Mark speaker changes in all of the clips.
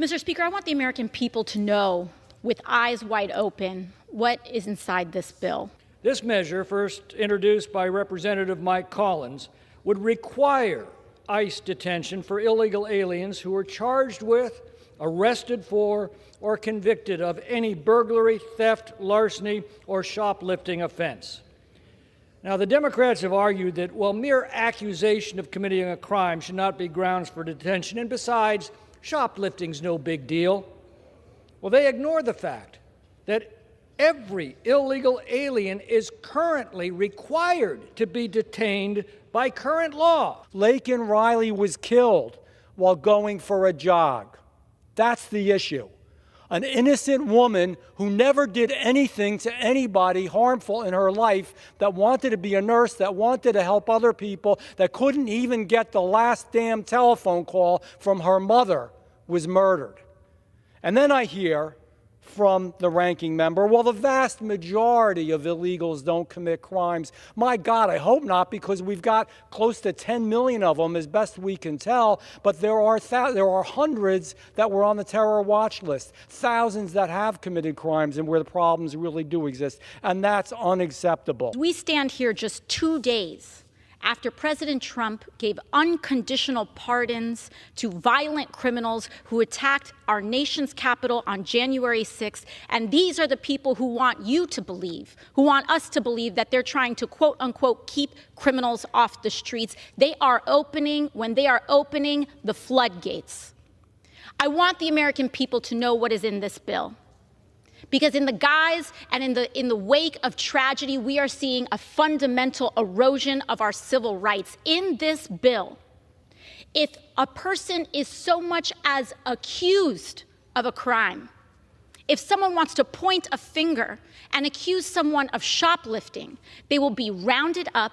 Speaker 1: Mr. Speaker, I want the American people to know, with eyes wide open, what is inside this bill.
Speaker 2: This measure, first introduced by Representative Mike Collins, would require ICE detention for illegal aliens who are charged with, arrested for, or convicted of any burglary, theft, larceny, or shoplifting offense. Now, the Democrats have argued that, well, mere accusation of committing a crime should not be grounds for detention, and besides, shoplifting's no big deal. Well, they ignore the fact that every illegal alien is currently required to be detained by current law.
Speaker 3: Laken Riley was killed while going for a jog. That's the issue. An innocent woman who never did anything to anybody harmful in her life, that wanted to be a nurse, that wanted to help other people, that couldn't even get the last damn telephone call from her mother, was murdered. And then I hear from the ranking member, well, the vast majority of illegals don't commit crimes. My God, I hope not, because we've got close to 10 million of them as best we can tell, but there are hundreds that were on the terror watch list, thousands that have committed crimes and where the problems really do exist, and that's unacceptable.
Speaker 1: We stand here just 2 days after President Trump gave unconditional pardons to violent criminals who attacked our nation's capital on January 6th. And these are the people who want you to believe, who want us to believe that they're trying to, quote unquote, keep criminals off the streets. When they are opening the floodgates. I want the American people to know what is in this bill. Because in the guise and in the wake of tragedy, we are seeing a fundamental erosion of our civil rights. In this bill, if a person is so much as accused of a crime, if someone wants to point a finger and accuse someone of shoplifting, they will be rounded up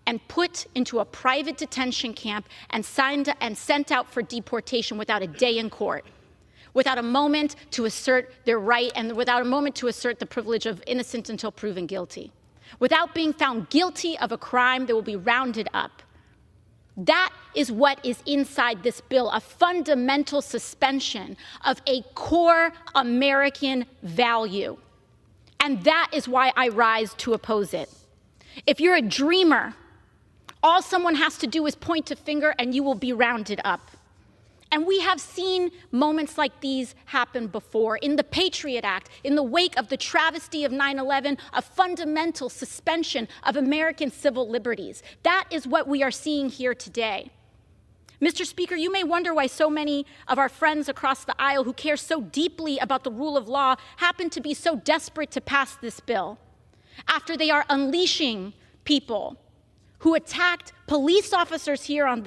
Speaker 1: and put into a private detention camp and sent out for deportation without a day in court, without a moment to assert their right and without a moment to assert the privilege of innocent until proven guilty. Without being found guilty of a crime, they will be rounded up. That is what is inside this bill, a fundamental suspension of a core American value. And that is why I rise to oppose it. If you're a dreamer, all someone has to do is point a finger and you will be rounded up. And we have seen moments like these happen before. In the Patriot Act, in the wake of the travesty of 9/11, a fundamental suspension of American civil liberties. That is what we are seeing here today. Mr. Speaker, you may wonder why so many of our friends across the aisle who care so deeply about the rule of law happen to be so desperate to pass this bill, after they are unleashing people who attacked police officers here on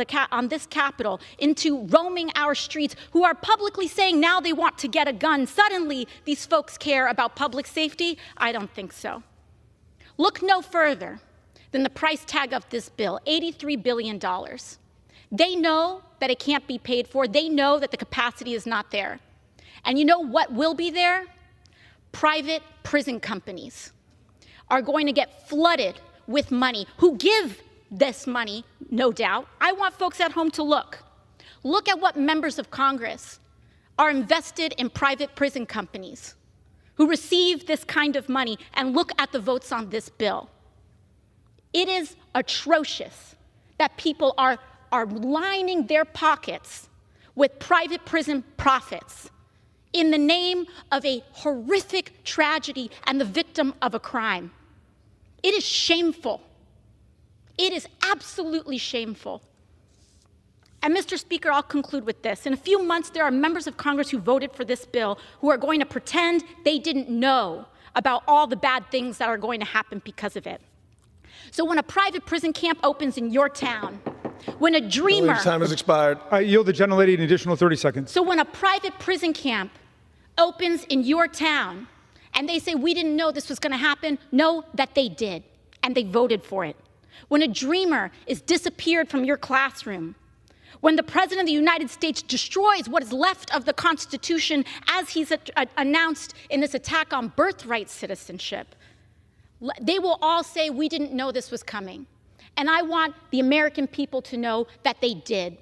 Speaker 1: this Capitol into roaming our streets, who are publicly saying now they want to get a gun. Suddenly, these folks care about public safety? I don't think so. Look no further than the price tag of this bill, $83 billion. They know that it can't be paid for. They know that the capacity is not there. And you know what will be there? Private prison companies are going to get flooded with money, who give this money, no doubt. I want folks at home to look. Look at what members of Congress are invested in private prison companies who receive this kind of money, and look at the votes on this bill. It is atrocious that people are lining their pockets with private prison profits in the name of a horrific tragedy and the victim of a crime. It is shameful. It is absolutely shameful. And Mr. Speaker, I'll conclude with this. In a few months, there are members of Congress who voted for this bill who are going to pretend they didn't know about all the bad things that are going to happen because of it. So when a private prison camp opens in your town, when a dreamer...
Speaker 4: Time has expired.
Speaker 5: I yield the gentlelady an additional 30 seconds.
Speaker 1: So when a private prison camp opens in your town, and they say, we didn't know this was going to happen, know that they did, and they voted for it. When a dreamer is disappeared from your classroom, when the President of the United States destroys what is left of the Constitution, as he's announced in this attack on birthright citizenship, they will all say, we didn't know this was coming. And I want the American people to know that they did.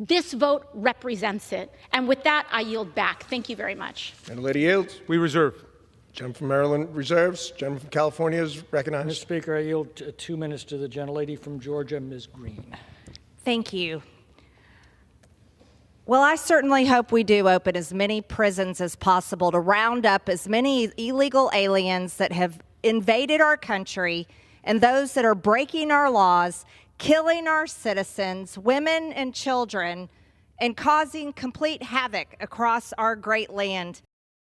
Speaker 1: This vote represents it. And with that, I yield back. Thank you very much.
Speaker 4: Gentlelady yields.
Speaker 5: We reserve.
Speaker 4: Gentleman from Maryland reserves. Gentleman from California is recognized.
Speaker 2: Mr. Speaker, I yield 2 minutes to the gentlelady from Georgia, Ms. Green.
Speaker 6: Thank you. Well, I certainly hope we do open as many prisons as possible to round up as many illegal aliens that have invaded our country and those that are breaking our laws, killing our citizens, women and children, and causing complete havoc across our great land.